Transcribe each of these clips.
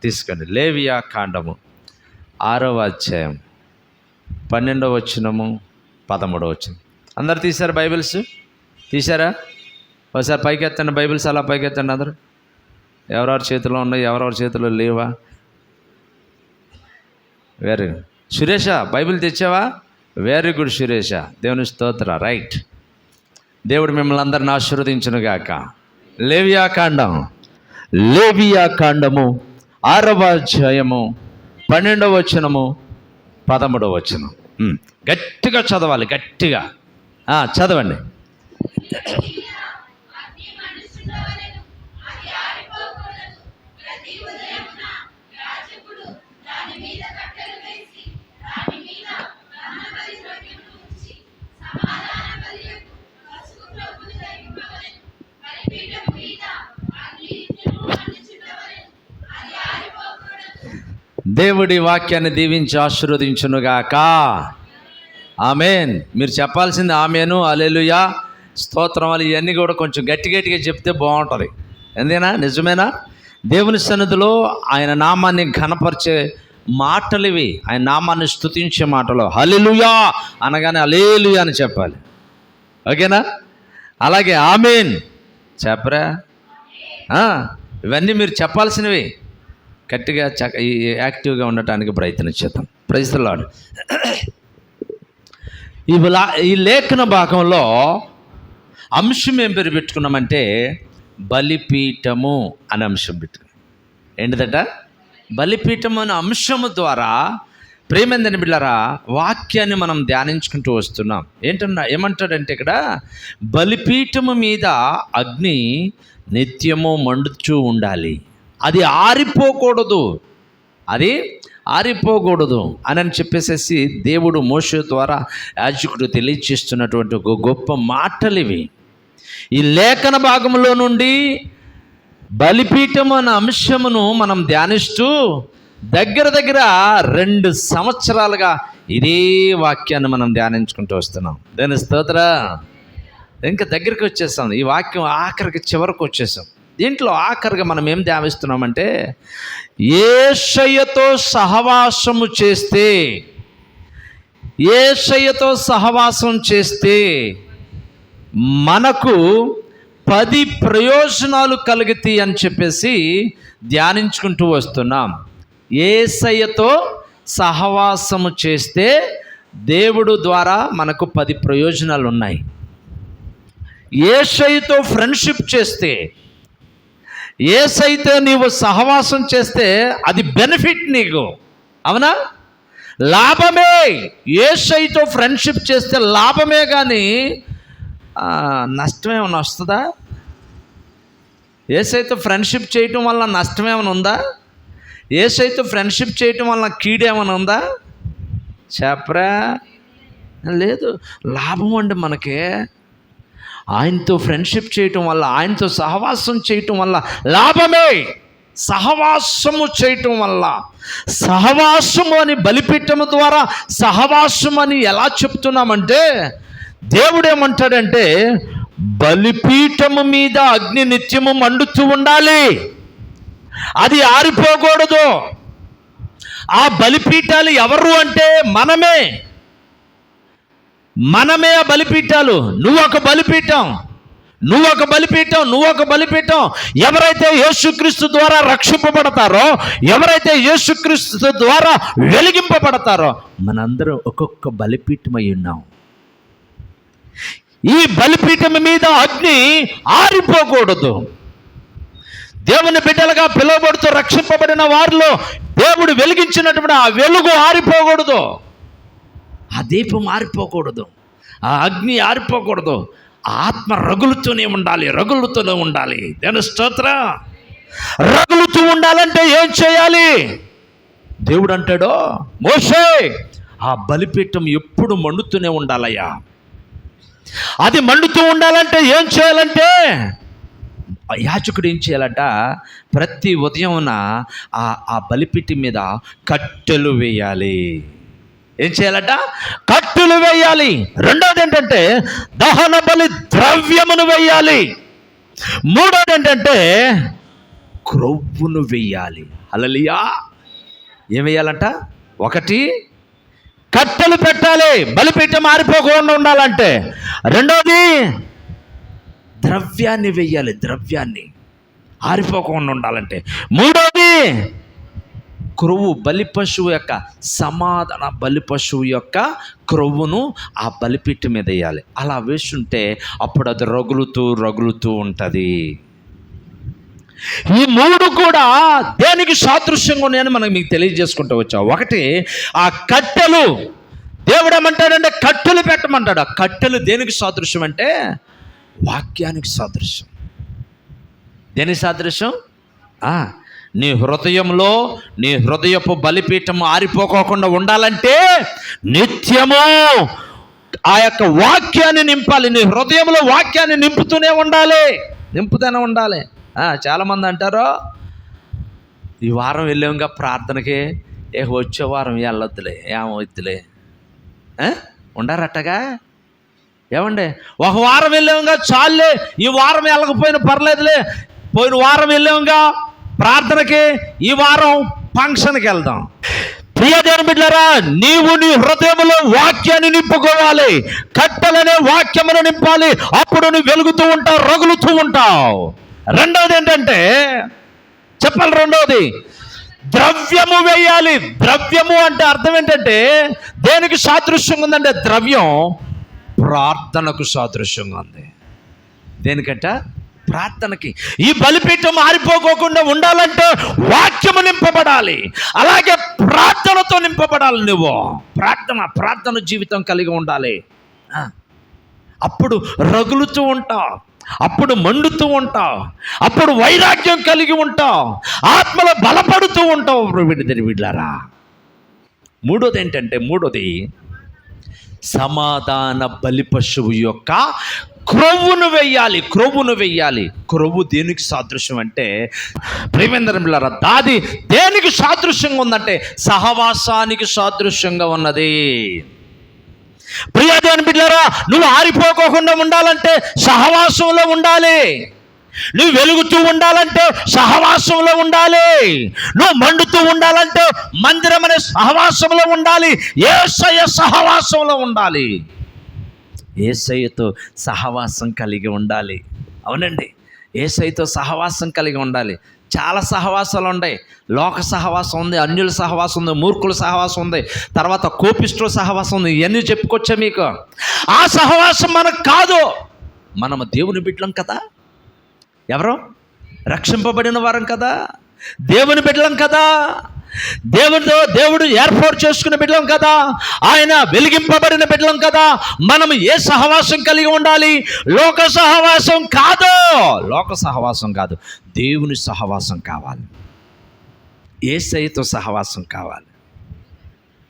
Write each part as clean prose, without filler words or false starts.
తీసుకోండి. లేవియా కాండము 6వ అధ్యాయం 12వ వచనము 13వ వచనం. అందరు తీశారు బైబిల్స్? తీశారా? ఒకసారి పైకెత్తండి బైబిల్స్, అలా పైకెత్తండి అందరు. ఎవరెవరి చేతిలో ఉన్నాయి, ఎవరెవరి చేతిలో లేవా? Very good. సురేష బైబిల్ తెచ్చావా? వెరీ గుడ్ సురేష, దేవుని స్తోత్ర. రైట్. దేవుడు మిమ్మల్ని అందరిని ఆశీర్వదించును గాక. లేవియా కాండము 6వ అధ్యాయము 12వ వచనము 13వ వచనం. గట్టిగా చదవాలి, గట్టిగా చదవండి. దేవుడి వాక్యాన్ని దీవించి ఆశీర్వదించునుగాక. ఆమెన్. మీరు చెప్పాల్సింది ఆమెను, హల్లెలూయా, స్తోత్రం అని ఇవన్నీ కూడా కొంచెం గట్టిగా చెప్తే బాగుంటుంది. ఎందుకనా? నిజమేనా? దేవుని సన్నిధిలో ఆయన నామాన్ని ఘనపరిచే మాటలు ఇవి. ఆయన నామాన్ని స్తుతించే మాటలు. హల్లెలూయా అనగానే హల్లెలూయా అని చెప్పాలి. ఓకేనా? అలాగే ఆమెన్ చెప్పరా? ఇవన్నీ మీరు చెప్పాల్సినవి. గట్టిగా యాక్టివ్గా ఉండటానికి ప్రయత్నం చేద్దాం. Praise the lord. ఈ లేఖన భాగంలో అంశం ఏం పేరు పెట్టుకున్నామంటే బలిపీఠము అనే అంశం పెట్టుకున్నాం. ఏంటిదట? బలిపీఠము అనే అంశము ద్వారా ప్రేమేందని బిళ్ళారా వాక్యాన్ని మనం ధ్యానించుకుంటూ వస్తున్నాం. ఏమంటాడంటే ఇక్కడ బలిపీఠము మీద అగ్ని నిత్యము మండుతూ ఉండాలి, అది ఆరిపోకూడదు, అది ఆరిపోకూడదు అని చెప్పేసేసి దేవుడు మోషే ద్వారా యాజకుడు తెలియచేస్తున్నటువంటి ఒక గొప్ప మాటలు ఇవి. ఈ లేఖన భాగంలో నుండి బలిపీఠం అనే అంశమును మనం ధ్యానిస్తూ దగ్గర 2 సంవత్సరాలుగా ఇదే వాక్యాన్ని మనం ధ్యానించుకుంటూ వస్తున్నాం. దాని స్తోత్ర. ఇంకా దగ్గరికి వచ్చేసాం. ఈ వాక్యం ఆఖరికి చివరికి వచ్చేసాం. దీంట్లో ఆఖరిగా మనం ఏం ధ్యానిస్తున్నామంటే యేషయ్యతో సహవాసం చేస్తే మనకు 10 ప్రయోజనాలు కలుగుతాయి అని చెప్పేసి ధ్యానించుకుంటూ వస్తున్నాం. యేసయ్యతో సహవాసము చేస్తే దేవుడు ద్వారా మనకు 10 ప్రయోజనాలు ఉన్నాయి. యేసయ్యతో ఫ్రెండ్షిప్ చేస్తే, యేసయ్యతో నీవు సహవాసం చేస్తే అది బెనిఫిట్ నీకు. అవునా? లాభమే. యేసయ్యతో ఫ్రెండ్షిప్ చేస్తే లాభమే, కానీ నష్టం ఏమైనా వస్తుందా? యేసయ్యతో ఫ్రెండ్షిప్ చేయటం వల్ల నష్టం ఏమైనా ఉందా? యేసయ్యతో ఫ్రెండ్షిప్ చేయటం వల్ల కీడేమైనా ఉందా? చెప్పరా? లేదు. లాభం అండి మనకే. ఆయనతో ఫ్రెండ్షిప్ చేయటం వల్ల, ఆయనతో సహవాసం చేయటం వల్ల లాభమే. సహవాసము చేయటం వల్ల, సహవాసము అని బలిపీఠము ద్వారా సహవాసం అని ఎలా చెప్తున్నామంటే దేవుడు ఏమంటాడంటే బలిపీఠము మీద అగ్ని నిత్యము మండుతూ ఉండాలి, అది ఆరిపోకూడదు. ఆ బలిపీఠాలు ఎవరు అంటే మనమే ఆ బలిపీఠాలు. నువ్వు ఒక బలిపీఠం. ఎవరైతే యేసుక్రీస్తు ద్వారా రక్షింపబడతారో, ఎవరైతే యేసుక్రీస్తు ద్వారా వెలిగింపబడతారో, మనందరం ఒక్కొక్క బలిపీఠమై ఉన్నాం. ఈ బలిపీఠం మీద అగ్ని ఆరిపోకూడదు. దేవుని బిడ్డలుగా పిలువబడుతూ రక్షింపబడిన వారిలో దేవుడు వెలిగించినటువంటి ఆ వెలుగు ఆరిపోకూడదు, ఆ దీపం ఆరిపోకూడదు, ఆ అగ్ని ఆరిపోకూడదు. ఆత్మ రగులుతూనే ఉండాలి. దేవుని స్తోత్ర. రగులుతూ ఉండాలంటే ఏం చేయాలి? దేవుడు అంటాడో, మోషే ఆ బలిపీఠం ఎప్పుడు మండుతూనే ఉండాలయ్యా. అది మండుతూ ఉండాలంటే ఏం చేయాలంటే యాజకుడు ఏం చేయాలంట? ప్రతి ఉదయమున ఆ బలిపీఠం మీద కట్టెలు వేయాలి. ఏం చేయాలట? కట్టెలు వేయాలి. రెండోది ఏంటంటే దహన బలి ద్రవ్యమును వేయాలి. మూడోది ఏంటంటే క్రొవ్వును వేయాలి. హల్లెలూయా. ఏం వేయాలంట? ఒకటి, కట్టెలు పెట్టాలి, బలిపీఠం ఆరిపోకుండా ఉండాలంటే. రెండోది, ద్రవ్యాన్ని వెయ్యాలి, ద్రవ్యాన్ని ఆరిపోకుండా ఉండాలంటే. మూడోది, క్రొవ్వు, బలి పశువు యొక్క సమాధాన బలి పశువు యొక్క క్రొవ్వును ఆ బలిపీఠం మీద వేయాలి. అలా వేస్తుంటే అప్పుడు అది రగులుతూ ఉంటుంది. ఈ మూడు కూడా దేనికి సాదృశ్యంగా ఉన్నాయని మనం మీకు తెలియజేసుకుంటూ వచ్చాం. ఒకటి, ఆ కట్టెలు. దేవుడు ఏమంటాడంటే కట్టెలు పెట్టమంటాడు. ఆ కట్టెలు దేనికి సాదృశ్యం అంటే వాక్యానికి సాదృశ్యం. దేనికి సాదృశ్యం? నీ హృదయంలో, నీ హృదయపు బలిపీఠము ఆరిపోకోకుండా ఉండాలంటే నిత్యము ఆ యొక్క వాక్యాన్ని నింపాలి. నీ హృదయంలో వాక్యాన్ని నింపుతూనే ఉండాలి. చాలామంది అంటారు, ఈ వారం వెళ్ళాంగా ప్రార్థనకి, వచ్చే వారం వెళ్ళొద్దులే, ఏమవుద్దులే, ఉండారట్టగా. ఏమండి, ఒక వారం వెళ్ళాంగా చాలులే, ఈ వారం వెళ్ళకపోయినా పర్లేదులే, పోయిన వారం వెళ్ళాంగా ప్రార్థనకి, ఈ వారం ఫంక్షన్కి వెళ్దాం. ప్రియ దేవుని బిడ్డలారా, నీవు నీ హృదయంలో వాక్యాన్ని నింపుకోవాలి. కట్టెలనే వాక్యమును నింపాలి. అప్పుడు నువ్వు వెలుగుతూ ఉంటావు, రగులుతూ ఉంటావు. రెండవది ఏంటంటే చెప్పాలి, రెండవది ద్రవ్యము వేయాలి. ద్రవ్యము అంటే అర్థం ఏంటంటే దేనికి సాదృశ్యంగా ఉందంటే ద్రవ్యం ప్రార్థనకు సాదృశ్యంగా ఉంది. దేనికంట? ప్రార్థనకి. ఈ బలిపీఠం ఆరిపోకోకుండా ఉండాలంటే వాక్యము నింపబడాలి, అలాగే ప్రార్థనతో నింపబడాలి. నువ్వు ప్రార్థన జీవితం కలిగి ఉండాలి. అప్పుడు రగులుతూ ఉంటావు, అప్పుడు మండుతూ ఉంటావు, అప్పుడు వైరాగ్యం కలిగి ఉంటావు, ఆత్మలో బలపడుతూ ఉంటావు. వీళ్ళారా, మూడోది ఏంటంటే సమాధాన బలి పశువు యొక్క క్రొవ్వును వెయ్యాలి. క్రొవ్వు దేనికి సాదృశ్యం అంటే ప్రేమేంద్రం బిళ్ళారా, దాది దేనికి సాదృశ్యంగా ఉందంటే సహవాసానికి సాదృశ్యంగా ఉన్నది. ప్రియ దేవుని బిడ్డలారా, నువ్వు ఆరిపోకోకుండా ఉండాలంటే సహవాసంలో ఉండాలి. నువ్వు వెలుగుతూ ఉండాలంటే సహవాసంలో ఉండాలి. నువ్వు మండుతూ ఉండాలంటే మందిరం అనే సహవాసంలో ఉండాలి. యేసయ్య సహవాసంలో ఉండాలి. యేసయ్యతో సహవాసం కలిగి ఉండాలి. అవునండి, యేసయ్యతో సహవాసం కలిగి ఉండాలి. చాలా సహవాసాలు ఉన్నాయి. లోక సహవాసం ఉంది, అన్యుల సహవాసం ఉంది, మూర్ఖుల సహవాసం ఉంది, తర్వాత కోపిష్ఠుల సహవాసం ఉంది. ఇవన్నీ చెప్పుకొచ్చా మీకు. ఆ సహవాసం మనకు కాదు. మనము దేవుని బిడ్డలం కదా. ఎవరు? రక్షింపబడిన వారం కదా, దేవుని బిడ్డలం కదా, దేవుడు ఏర్పాటు చేసుకున్న బిడ్డలం కదా, ఆయన వెలిగింపబడిన బిడ్డలం కదా. మనం ఏ సహవాసం కలిగి ఉండాలి? లోక సహవాసం కాదు, దేవుని సహవాసం కావాలి. యేసయ్యతో సహవాసం కావాలి.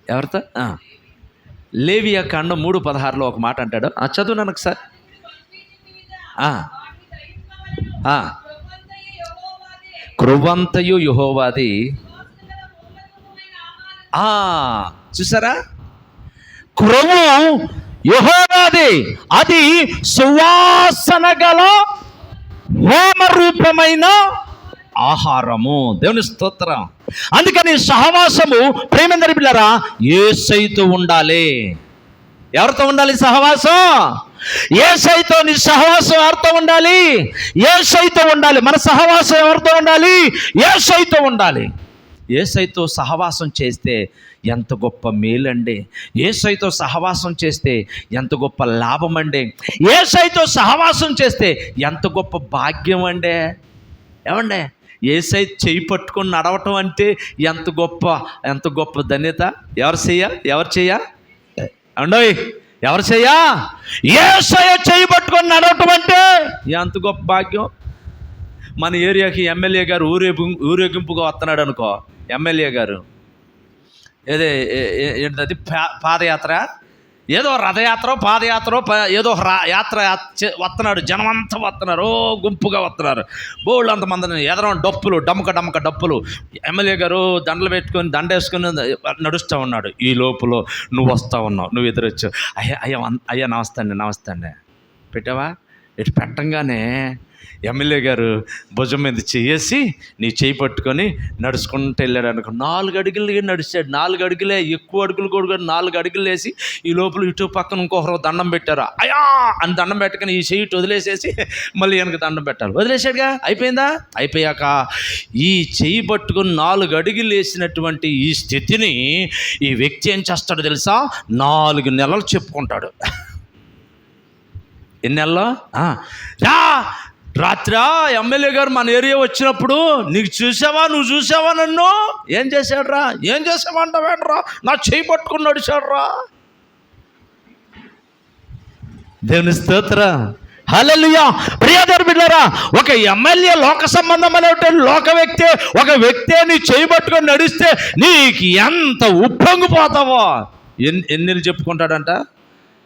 ఎవరితో? లేవియా కాండం 3:16 ఒక మాట అంటాడు. చదువు నన్ను ఒకసారి. క్రొవ్వంతయు యెహోవాది. చూసారా, క్రొవ్వు యెహోవాది, అది సువాసన గల హోమ రూపమైన ఆహారము. దేవుని స్తోత్రం. అందుకని సహవాసము ప్రేమందరి పిల్లరా యేసయ్యతో ఉండాలి. ఎవరితో ఉండాలి సహవాసం? యేసయ్యతో. నీ సహవాసం ఎవరితో ఉండాలి? యేసయ్యతో ఉండాలి. మన సహవాసం ఎవరితో ఉండాలి? యేసయ్యతో ఉండాలి. యేసయ్యతో సహవాసం చేస్తే ఎంత గొప్ప మేలండి. యేసయ్యతో సహవాసం చేస్తే ఎంత గొప్ప లాభం అండి. యేసయ్యతో సహవాసం చేస్తే ఎంత గొప్ప భాగ్యం అండి. ఏమండి, యేసయ్య చెయ్యి పట్టుకొని నడవటం అంటే ఎంత గొప్ప ధన్యత. ఎవరు చెయ్య అండోయ్, ఎవరు చెయ్య? యేసయ్య చెయ్యి పట్టుకొని నడవటం అంటే ఎంత గొప్ప భాగ్యం. మన ఏరియాకి ఎమ్మెల్యే గారు ఊరేగింపుగా వస్తున్నాడు అనుకో. ఎమ్మెల్యే గారు ఏంటది పాదయాత్ర, ఏదో రథయాత్ర, పాదయాత్ర, ఏదో యాత్ర వస్తున్నాడు. జనమంతా వస్తున్నారు, గుంపుగా వస్తున్నారు. బోళ్ళు అంతమందిని ఎదరం డప్పులు, డమ్మక డప్పులు. ఎమ్మెల్యే గారు దండలు పెట్టుకొని దండేసుకొని నడుస్తూ ఉన్నాడు. ఈ లోపల నువ్వు వస్తూ ఉన్నావు, నువ్వు ఎదురొచ్చావు. అయ్యా నమస్తే అండి పెట్టావా? ఇటు పెట్టంగానే ఎమ్మెల్యే గారు భుజం మీద చేసి నీ చేయి పట్టుకొని నడుచుకుంటూ వెళ్ళాడు అనుకో. 4 అడుగులు నడిచాడు. 4 అడుగులే, ఎక్కువ అడుగులు కూడా 4 అడుగులు వేసి ఈ లోపల ఇటు పక్కన ఇంకొకరు దండం పెట్టారు. అయ్యా అని దండం పెట్టకని ఈ చెయ్యి వదిలేసేసి మళ్ళీ వెనక దండం పెట్టాలి. వదిలేసాడుగా, అయిపోయిందా? అయిపోయాక ఈ చెయ్యి పట్టుకొని 4 అడుగులు వేసినటువంటి ఈ స్థితిని ఈ వ్యక్తి ఏం చేస్తాడో తెలుసా? 4 నెలలు చెప్పుకుంటాడు. ఎన్ని నెలలో? రాత్రి ఎమ్మెల్యే గారు మన ఏరియా వచ్చినప్పుడు నువ్వు చూసావా నన్ను? ఏం చేశాడురా? ఏం చేసావంటావేంట్రా? నా చేయి పట్టుకుని నడిచాడురా. దేవుని స్తోత్రం, హల్లెలూయా. ప్రియదేవుని బిడ్డలారా, ఒక ఎమ్మెల్యే లోక సంబంధమైనటువంటి లోక వ్యక్తే, ఒక వ్యక్తే నీ చేయి పట్టుకొని నడిస్తే నీకు ఎంత ఉప్పొంగిపోతావో. ఎన్ని చెప్పుకుంటాడంట?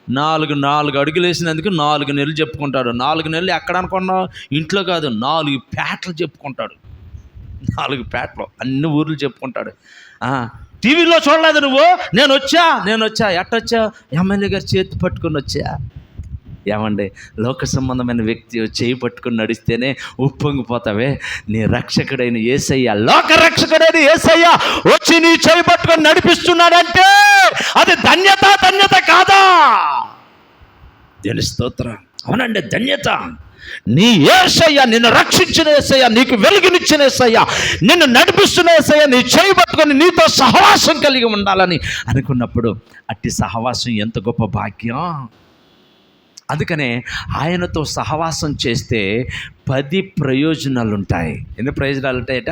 4 అడుగులు వేసినందుకు 4 నెలలు చెప్పుకుంటాడు. 4 నెలలు ఎక్కడ అనుకున్నావు? ఇంట్లో కాదు, 4 పేటలు చెప్పుకుంటాడు. 4 పేటలు, అన్ని ఊర్లు చెప్పుకుంటాడు. టీవీలో చూడలేదు నువ్వు? నేను వచ్చా. ఎట్టొచ్చా? ఎమ్మెల్యే గారు చేతి పట్టుకొని వచ్చా. ఏమండి, లోక సంబంధమైన వ్యక్తి చేయి పట్టుకుని నడిస్తేనే ఉప్పొంగిపోతావే. నీ రక్షకుడైన యేసయ్య, లోక రక్షకుడైన యేసయ్య వచ్చి నీ చేయి పట్టుకొని నడిపిస్తున్నాడంటే అది ధన్యత కాదా? దేవుని స్తోత్రం. అవునండి, ధన్యత. నీ యేసయ్య, నిన్ను రక్షించిన యేసయ్య, నీకు వెలుగునిచ్చిన యేసయ్య, నిన్ను నడిపిస్తున్న యేసయ్య నీ చేయి పట్టుకొని నీతో సహవాసం కలిగి ఉండాలని అనుకున్నప్పుడు అట్టి సహవాసం ఎంత గొప్ప భాగ్యం. అందుకనే ఆయనతో సహవాసం చేస్తే 10 ప్రయోజనాలు ఉంటాయి. ఎన్ని ప్రయోజనాలు ఉంటాయట?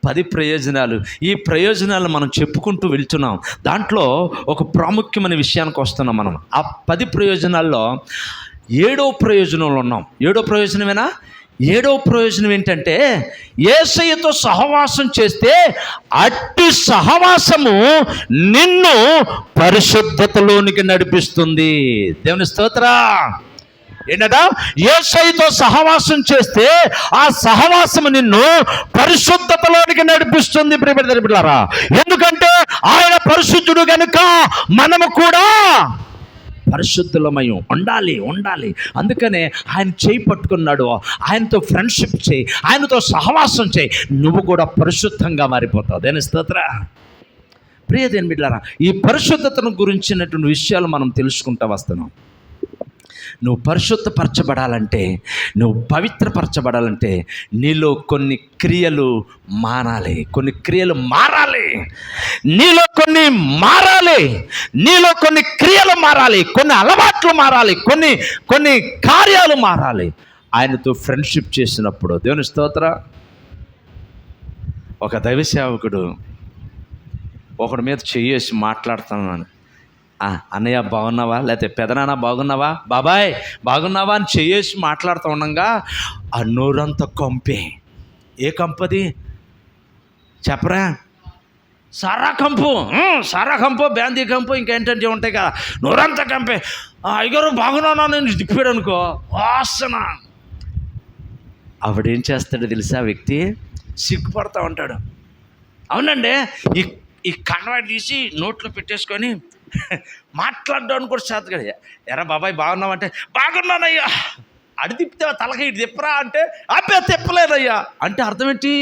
10 ప్రయోజనాలు. ఈ ప్రయోజనాలు మనం చెప్పుకుంటూ వెళ్తున్నాం. దాంట్లో ఒక ప్రాముఖ్యమైన విషయానికి వస్తున్నాం మనం. ఆ 10 ప్రయోజనాల్లో 7వ ప్రయోజనంలో ఉన్నాం. 7వ ప్రయోజనమేనా? 7వ ప్రయోజనం ఏంటంటే, యేసయ్యతో సహవాసం చేస్తే అట్టి సహవాసము నిన్ను పరిశుద్ధతలోనికి నడిపిస్తుంది. దేవుని స్తోత్రం. ఏంటట? యేసయ్యతో సహవాసం చేస్తే ఆ సహవాసము నిన్ను పరిశుద్ధతలోనికి నడిపిస్తుంది. ప్రియబిడ్డలారా, ఎందుకంటే ఆయన పరిశుద్ధుడు కనుక మనము కూడా పరిశుద్ధులమై ఉండాలి. అందుకనే ఆయన చేయి పట్టుకున్నాడు. ఆయనతో ఫ్రెండ్షిప్ చేయి, ఆయనతో సహవాసం చేయి, నువ్వు కూడా పరిశుద్ధంగా మారిపోతావు. దేని స్తోత్రం. ప్రియదేవుని బిడ్డలారా, ఈ పరిశుద్ధతను గురించినటువంటి విషయాలు మనం తెలుసుకుంటూ వస్తున్నాం. నువ్వు పరిశుద్ధపరచబడాలంటే, నువ్వు పవిత్రపరచబడాలంటే నీలో కొన్ని క్రియలు మారాలి. నీలో కొన్ని క్రియలు మారాలి, కొన్ని అలవాట్లు మారాలి, కొన్ని కార్యాలు మారాలి. ఆయనతో ఫ్రెండ్షిప్ చేసినప్పుడు. దేవుని స్తోత్రం. ఒక దైవ సేవకుడు ఒకడి మీద చెయ్యేసి మాట్లాడుతున్నాను. అన్నయ్య బాగున్నావా, లేకపోతే పెదనాన్న బాగున్నావా, బాబాయ్ బాగున్నావా అని చెయ్యేసి మాట్లాడుతూ ఉండగా ఆ నోరంతా కంపే. ఏ కంపది చెప్పరా? సారా కంపు, బ్యాందీ కంపు, ఇంకేంటంటే ఉంటాయి కదా. నోరంతా కంపే. అయ్యగారు బాగున్నానా నేను తిప్పాడు అనుకో, వాసన. ఆవిడేం చేస్తాడో తెలుసా? వ్యక్తి సిగ్గుపడతా ఉంటాడు. అవునండి, ఈ కన్వా తీసి నోట్లో పెట్టేసుకొని మాట్లాడడానికి కూడా చేత కదా. ఎరా బాబాయ్ బాగున్నావంటే బాగున్నానయ్యా. అడి తిప్పితే తలకి ఇటు తిప్పరా అంటే అబ్బే తిప్పలేదయ్యా అంటే అర్థం ఏంటి?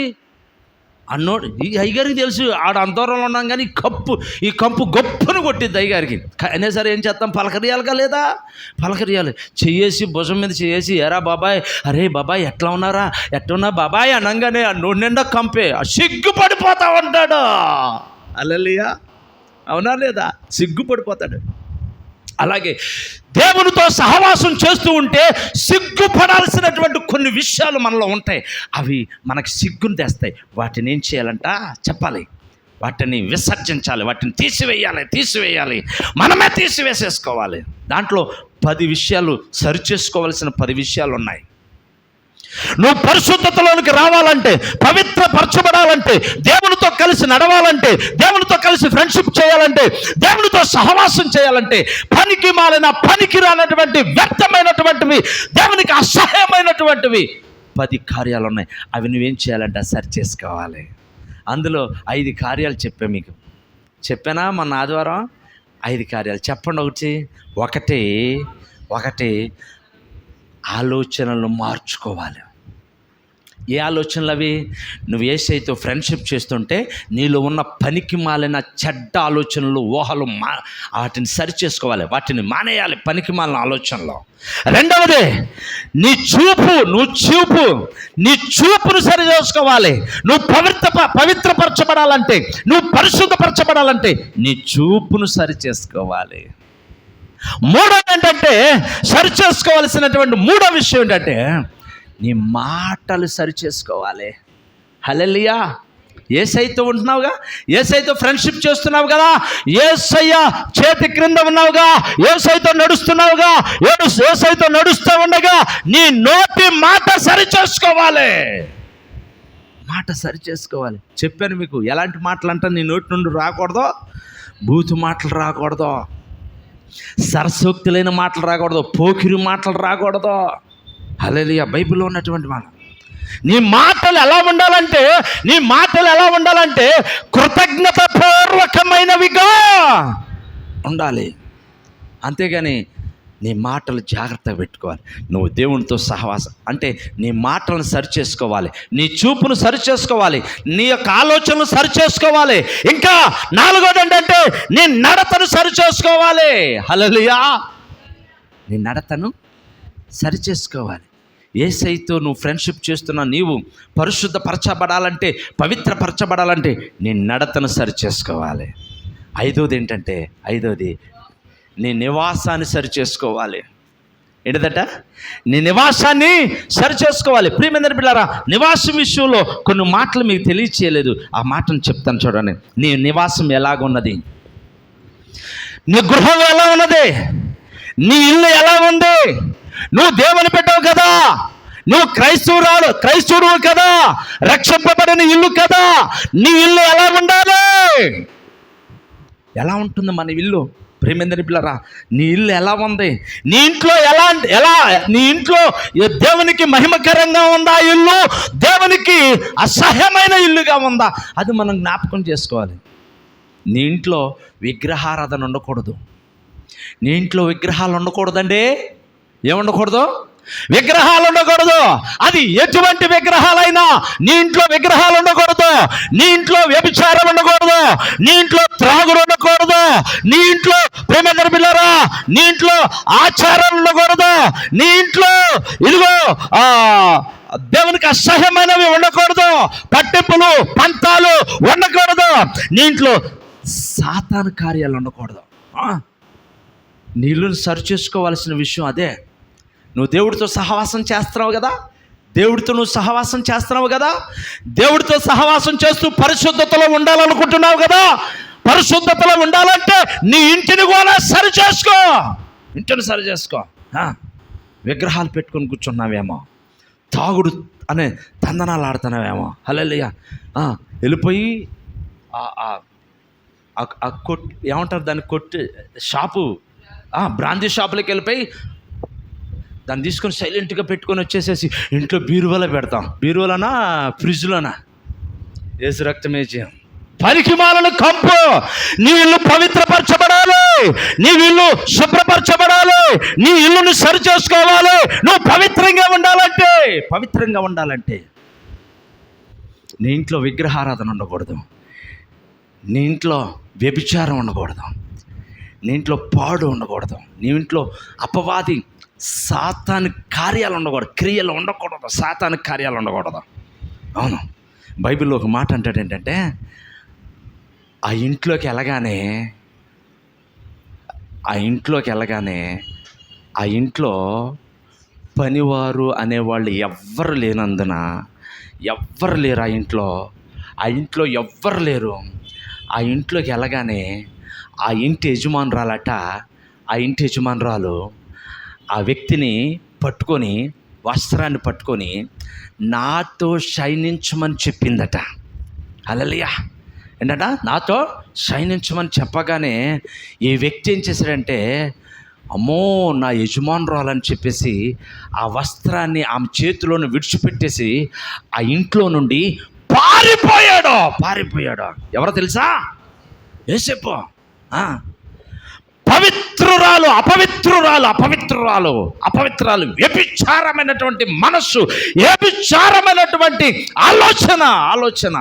అన్నోడు ఈ అయ్యగారికి తెలుసు ఆడ అంతరంలో ఉన్నాం, కానీ ఈ కంపు గొప్పను కొట్టిద్ది అయ్యగారికి. అయినా సరే ఏం చేస్తాం? పలకరియాలిగా లేదా? పలకరియాలి. చెయ్యేసి భుజం మీద చేసి ఎరా బాబాయ్, అరే బాబాయ్ ఎట్లా ఉన్నా బాబాయ్ అనగానే ఆ నోటి నిండా కంపే. సిగ్గుపడిపోతా ఉంటాడు. హల్లెలూయా. అవునా లేదా? సిగ్గుపడిపోతాడు. అలాగే దేవునితో సహవాసం చేస్తూ ఉంటే సిగ్గుపడాల్సినటువంటి కొన్ని విషయాలు మనలో ఉంటాయి. అవి మనకి సిగ్గును తెస్తాయి. వాటిని ఏం చేయాలంట? చెప్పాలి. వాటిని విసర్జించాలి, వాటిని తీసివేయాలి. మనమే తీసివేసేసుకోవాలి. దాంట్లో 10 విషయాలు, సరిచేసుకోవాల్సిన 10 విషయాలు ఉన్నాయి. నువ్వు పరిశుద్ధతలోనికి రావాలంటే, పవిత్రపరచబడాలంటే, దేవునితో కలిసి నడవాలంటే, దేవునితో కలిసి ఫ్రెండ్షిప్ చేయాలంటే, దేవునితో సహవాసం చేయాలంటే, పనికి మాలిన పనికి రానటువంటి వ్యర్థమైనటువంటివి, దేవునికి అసహ్యమైనటువంటివి 10 కార్యాలు ఉన్నాయి. అవి నువ్వేం చేయాలంటే సరి చేసుకోవాలి. అందులో 5 కార్యాలు మీకు చెప్పానా మొన్న ఆదివారం? 5 కార్యాలు చెప్పండి. ఒకటి ఆలోచనలను మార్చుకోవాలి. ఏ ఆలోచనలు అవి? నువ్వు యేసయ్యతో ఫ్రెండ్షిప్ చేస్తుంటే నీలో ఉన్న పనికి మాలిన చెడ్డ ఆలోచనలు, ఊహలు వాటిని సరి చేసుకోవాలి, వాటిని మానేయాలి, పనికి మాలిన ఆలోచనలు. రెండవది నీ చూపును సరి చేసుకోవాలి. నువ్వు పవిత్రపరచబడాలంటే, నువ్వు పరిశుద్ధపరచబడాలంటే నీ చూపును సరి చేసుకోవాలి. మూడోది ఏంటంటే, సరి చేసుకోవాల్సినటువంటి మూడో విషయం ఏంటంటే నీ మాటలు సరి చేసుకోవాలి. హల్లెలూయా. యేసయ్యతో ఉంటున్నావుగా, యేసయ్యతో ఫ్రెండ్షిప్ చేస్తున్నావు కదా, యేసయ్య చేతి క్రింద ఉన్నావుగా, యేసయ్యతో నడుస్తున్నావుగా, యేసయ్యతో నడుస్తూ ఉండగా నీ నోటి మాట సరి చేసుకోవాలి. మాట సరి చేసుకోవాలి. చెప్పాను మీకు ఎలాంటి మాటలు అంటే నీ నోటి నుండి రాకూడదు, బూతు మాటలు రాకూడదు, సరసోక్తులైన మాటలు రాకూడదు, పోకిరి మాటలు రాకూడదు. హల్లెలూయా. బైబిల్లో ఉన్నటువంటి మాట. నీ మాటలు ఎలా ఉండాలంటే కృతజ్ఞత పూర్వకమైనవిగా ఉండాలి. అంతేగాని నీ మాటలు జాగ్రత్తగా పెట్టుకోవాలి. నువ్వు దేవునితో సహవాసం అంటే నీ మాటలను సరి చేసుకోవాలి, నీ చూపును సరి చేసుకోవాలి, నీ యొక్క ఆలోచనలు సరి చేసుకోవాలి. ఇంకా నాలుగోది ఏంటంటే నీ నడతను సరి చేసుకోవాలి. హల్లెలూయా. నీ నడతను సరి చేసుకోవాలి. యేసయ్యతో నువ్వు ఫ్రెండ్షిప్ చేస్తున్న నీవు పరిశుద్ధపరచబడాలంటే, పవిత్రపరచబడాలంటే నీ నడతను సరి చేసుకోవాలి. ఐదోది ఏంటంటే నీ నివాసాన్ని సరి చేసుకోవాలి. ఏంటిదట? నీ నివాసాన్ని సరి చేసుకోవాలి. ప్రియమైన బిడ్డలారా, నివాసం విషయంలో కొన్ని మాటలు మీకు తెలియచేయలేదు, ఆ మాటను చెప్తాను చూడండి. నీ నివాసం ఎలాగున్నది, నీ గృహం ఎలా ఉన్నది, నీ ఇల్లు ఎలా ఉంది? నువ్వు దేవుని పెట్టావు కదా, నువ్వు క్రైస్తవుడు కదా, రక్షింపబడిన ఇల్లు కదా, నీ ఇల్లు ఎలా ఉండాలి? ఎలా ఉంటుంది మన ఇల్లు? ప్రియమైన బిడ్డలారా, నీ ఇల్లు ఎలా ఉంది? నీ ఇంట్లో నీ ఇంట్లో దేవునికి మహిమకరంగా ఉందా ఇల్లు, దేవునికి అసహ్యమైన ఇల్లుగా ఉందా? అది మనం జ్ఞాపకం చేసుకోవాలి. నీ ఇంట్లో విగ్రహారాధన ఉండకూడదు. నీ ఇంట్లో విగ్రహాలు ఉండకూడదండి. ఏముండకూడదు? విగ్రహాలు ఉండకూడదు. అది ఎటువంటి విగ్రహాలైనా నీ ఇంట్లో విగ్రహాలు ఉండకూడదు. నీ ఇంట్లో వ్యభిచారం ఉండకూడదు, నీ ఇంట్లో త్రాగుడు ఉండకూడదు, నీ ఇంట్లో ప్రేమ బిడ్డలారా నీ ఇంట్లో ఆచారాలు ఉండకూడదు, నీ ఇంట్లో ఇదిగో దేవునికి అసహ్యమైనవి ఉండకూడదు, పట్టింపులు పంతాలు ఉండకూడదు, నీ ఇంట్లో సాతాను కార్యాలు ఉండకూడదు. నీళ్ళను సరి చేసుకోవాల్సిన విషయం అదే. నువ్వు దేవుడితో సహవాసం చేస్తున్నావు కదా, నువ్వు దేవుడితో సహవాసం చేస్తూ పరిశుద్ధతలో ఉండాలనుకుంటున్నావు కదా. పరిశుద్ధతలో ఉండాలంటే నీ ఇంటిని కూడా సరి చేసుకో. విగ్రహాలు పెట్టుకొని కూర్చున్నావేమో, తాగుడు అనే తందనాలు ఆడుతున్నావేమో. హల్లెలూయా. వెళ్ళిపోయి ఏమంటారు దాన్ని, షాపు, బ్రాందీ షాపులోకి వెళ్ళిపోయి దాన్ని తీసుకొని సైలెంట్గా పెట్టుకొని వచ్చేసేసి ఇంట్లో బీరువాలో పెడతాం. బీరువాలోనా ఫ్రిడ్జ్లోనా? యేసు రక్తమేజీ. పనికి మాలను కంపు. నీ ఇల్లు పవిత్రపరచబడాలి, నీ ఇల్లు శుభ్రపరచబడాలి, నీ ఇల్లుని సరి చేసుకోవాలి. నువ్వు పవిత్రంగా ఉండాలంటే నీ ఇంట్లో విగ్రహారాధన ఉండకూడదు, నీ ఇంట్లో వ్యభిచారం ఉండకూడదు, నీ ఇంట్లో పాడు ఉండకూడదు, నీ ఇంట్లో అపవాది సాతాను కార్యాలు ఉండకూడదు, క్రియలు ఉండకూడదు, సాతాను కార్యాలు ఉండకూడదు. అవును, బైబిల్లో ఒక మాట అంటాడు ఏంటంటే, ఆ ఇంట్లోకి వెళ్ళగానే ఆ ఇంట్లో పనివారు అనేవాళ్ళు ఎవ్వరు లేనందున, ఎవ్వరు లేరు ఆ ఇంట్లో ఎవ్వరు లేరు. ఆ ఇంట్లోకి వెళ్ళగానే ఆ ఇంటి యజమానురాలు ఆ వ్యక్తిని పట్టుకొని, వస్త్రాన్ని పట్టుకొని నాతో శయనించమని చెప్పిందట. హల్లెలూయా. ఏంటంట? నాతో శయనించమని చెప్పగానే ఈ వ్యక్తి ఏం చేశాడంటే, అమ్మో నా యజమానురాలని చెప్పేసి ఆ వస్త్రాన్ని ఆమె చేతిలోని విడిచిపెట్టేసి ఆ ఇంట్లో నుండి పారిపోయాడు. ఎవరో తెలుసా? యేసేపు. పవిత్ర అపవిత్రురాలు వ్యభిచారమైనటువంటి మనస్సు, వ్యభిచారమైనటువంటి ఆలోచన.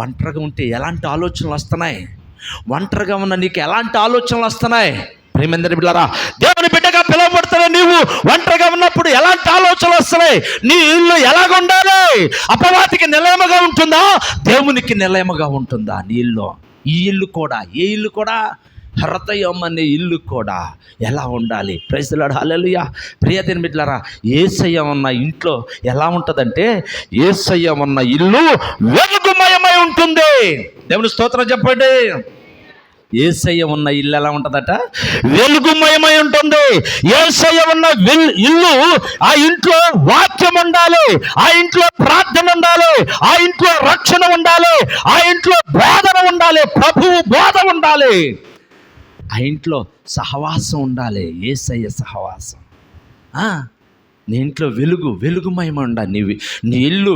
ఒంటరిగా ఉంటే ఎలాంటి ఆలోచనలు వస్తున్నాయి? ఒంటరిగా ఉన్న నీకు ఎలాంటి ఆలోచనలు వస్తున్నాయి? ప్రియమందరి బిడ్డలారా, దేవుని బిడ్డగా పిలువబడుతున్న నీవు ఒంటరిగా ఉన్నప్పుడు ఎలాంటి ఆలోచనలు వస్తున్నాయి? నీ ఇల్లు ఎలాగ ఉండాలి? అపవాదికి నిలయముగా ఉంటుందా? దేవునికి నిలయముగా ఉంటుందా నీ ఇల్లు? ఈ ఇల్లు కూడా, ఏ ఇల్లు కూడా, హృదయం అనే ఇల్లు కూడా ఎలా ఉండాలి? ప్రైజ్ ది లార్డ్, హల్లెలూయా. ప్రియదేని బిడ్డలారా, యేసయ్య ఉన్న ఇంట్లో ఎలా ఉంటుందంటే, యేసయ్య ఉన్న ఇల్లు వెలుగుమయమై ఉంటుంది. దేవుని స్తోత్రం చెప్పండి. యేసయ్య ఉన్న ఇల్లు ఎలా ఉంటుందట? వెలుగుమయమై ఉంటుంది. యేసయ్య ఉన్న ఇల్లు, ఆ ఇంట్లో వాక్యం ఉండాలి, ఆ ఇంట్లో ప్రార్థన ఉండాలి, ఆ ఇంట్లో రక్షణ ఉండాలి, ఆ ఇంట్లో బోధన ఉండాలి, ప్రభువు బోధ ఉండాలి, ఆ ఇంట్లో సహవాసం ఉండాలి, యేసయ్య సహవాసం. నీ ఇంట్లో వెలుగుమయం ఉండాలి. నీ ఇల్లు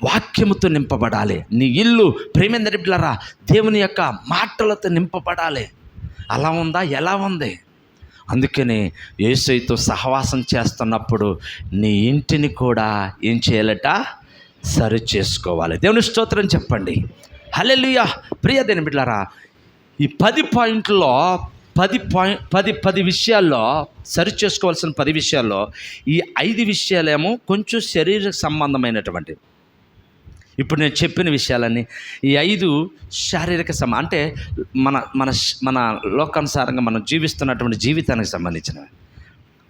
వాక్యముతో నింపబడాలి. నీ ఇల్లు ప్రేమేందరి బిడ్డలారా దేవుని యొక్క మాటలతో నింపబడాలి. అలా ఉందా? ఎలా ఉంది? అందుకనే యేసయ్యతో సహవాసం చేస్తున్నప్పుడు నీ ఇంటిని కూడా ఏం చేయాలట? సరి చేసుకోవాలి. దేవుని స్తోత్రం చెప్పండి. హల్లెలూయా. ప్రియదేని బిడ్డలారా, ఈ 10 పాయింట్లలో 10 విషయాల్లో సరి చేసుకోవాల్సిన 10 విషయాల్లో ఈ 5 విషయాలేమో కొంచెం శరీర సంబంధమైనటువంటి. ఇప్పుడు నేను చెప్పిన విషయాలన్నీ ఈ 5 శారీరక అంటే మన లోకానుసారంగా మనం జీవిస్తున్నటువంటి జీవితానికి సంబంధించినవి,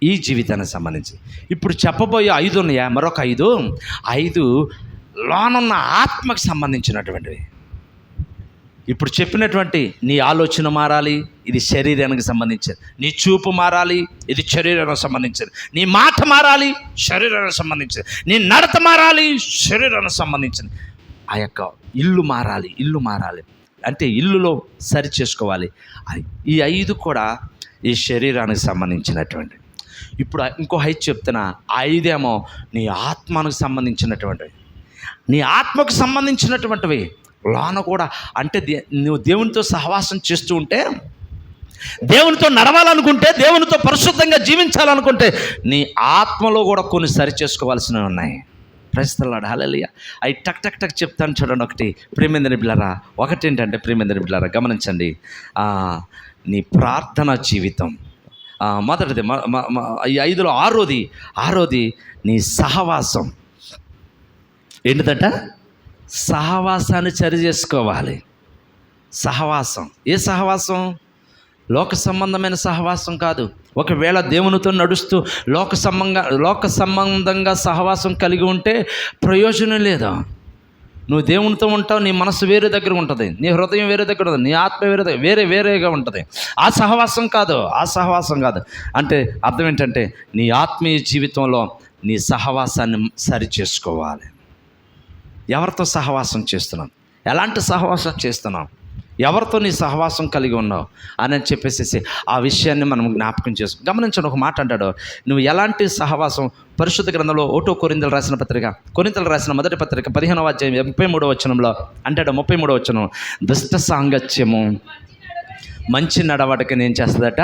ఈ జీవితానికి సంబంధించి. ఇప్పుడు చెప్పబోయే 5 ఉన్నాయా? మరొక 5 లోనున్న ఆత్మకు సంబంధించినటువంటివి. ఇప్పుడు చెప్పినటువంటి నీ ఆలోచన మారాలి, ఇది శరీరానికి సంబంధించింది. నీ చూపు మారాలి, ఇది శరీరానికి సంబంధించింది. నీ మాట మారాలి, శరీరానికి సంబంధించింది. నీ నడత మారాలి, శరీరానికి సంబంధించింది. ఆ యొక్క ఇల్లు మారాలి అంటే ఇల్లులో సరి చేసుకోవాలి. ఈ 5 కూడా ఈ శరీరానికి సంబంధించినటువంటి. ఇప్పుడు ఇంకో 5 చెప్తున్నా. ఆ 5 ఏమో నీ ఆత్మకు సంబంధించినటువంటివి, నీ ఆత్మకు సంబంధించినటువంటివి. లోన కూడా అంటే నువ్వు దేవునితో సహవాసం చేస్తూ ఉంటే, దేవునితో నడవాలనుకుంటే, దేవునితో పరిశుద్ధంగా జీవించాలనుకుంటే నీ ఆత్మలో కూడా కొన్ని సరి చేసుకోవాల్సినవి ఉన్నాయి. ప్రైజ్ ది లార్డ్, హల్లెలూయా. అవి టక్ చెప్తాను చూడండి. ఒకటి ప్రియమేందరి బిడ్డలారా, ఒకటేంటంటే ప్రియమేందరి బిడ్డలారా గమనించండి, నీ ప్రార్థన జీవితం. మొదటిది ఈ 5లో ఆరోది నీ సహవాసం. ఏంటిదట? సహవాసాన్ని సరి చేసుకోవాలి. సహవాసం. ఏ సహవాసం? లోక సంబంధమైన సహవాసం కాదు. ఒకవేళ దేవునితో నడుస్తూ లోక సంబంధంగా సహవాసం కలిగి ఉంటే ప్రయోజనం లేదా? నువ్వు దేవునితో ఉంటావు, నీ మనసు వేరే దగ్గర ఉంటుంది, నీ హృదయం వేరే దగ్గర ఉంటుంది, నీ ఆత్మ వేరేగా ఉంటుంది. ఆ సహవాసం కాదు. అంటే అర్థం ఏంటంటే నీ ఆత్మీయ జీవితంలో నీ సహవాసాన్ని సరి చేసుకోవాలి. ఎవరితో సహవాసం చేస్తున్నాం? ఎలాంటి సహవాసం చేస్తున్నాం? ఎవరితో నీ సహవాసం కలిగి ఉన్నావు అని చెప్పేసి ఆ విషయాన్ని మనం జ్ఞాపకం చేసుకో. గమనించండి, ఒక మాట అంటాడు, నువ్వు ఎలాంటి సహవాసం. పరిశుద్ధ గ్రంథంలో 1 కొరింథీయులకు రాసిన మొదటి పత్రిక 15వ అధ్యాయం 33వ వచనంలో అంటాడు. 33వ వచనం, దుష్ట సాంగత్యము మంచి నడవడికని ఏం చేస్తుందట?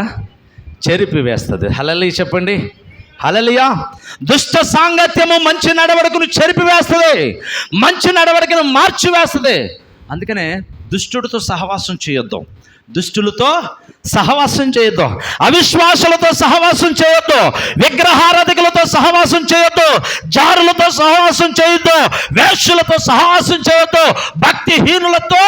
చెరిపి వేస్తుంది. హల్లెలూయా చెప్పండి, హల్లెలూయా. దుష్ట సాంగత్యము మంచి నడవడికను చెరిపివేస్తుంది, మంచి నడవడికను మార్చివేస్తుంది. అందుకనే దుష్టుడితో సహవాసం చేయొద్దు, దుష్టులతో సహవాసం చేయొద్దు, అవిశ్వాసులతో సహవాసం చేయొద్దు, విగ్రహారాధికులతో సహవాసం చేయొద్దు, జారులతో సహవాసం చేయొద్దు, వేశ్యలతో సహవాసం చేయొద్దు, భక్తిహీనులతో.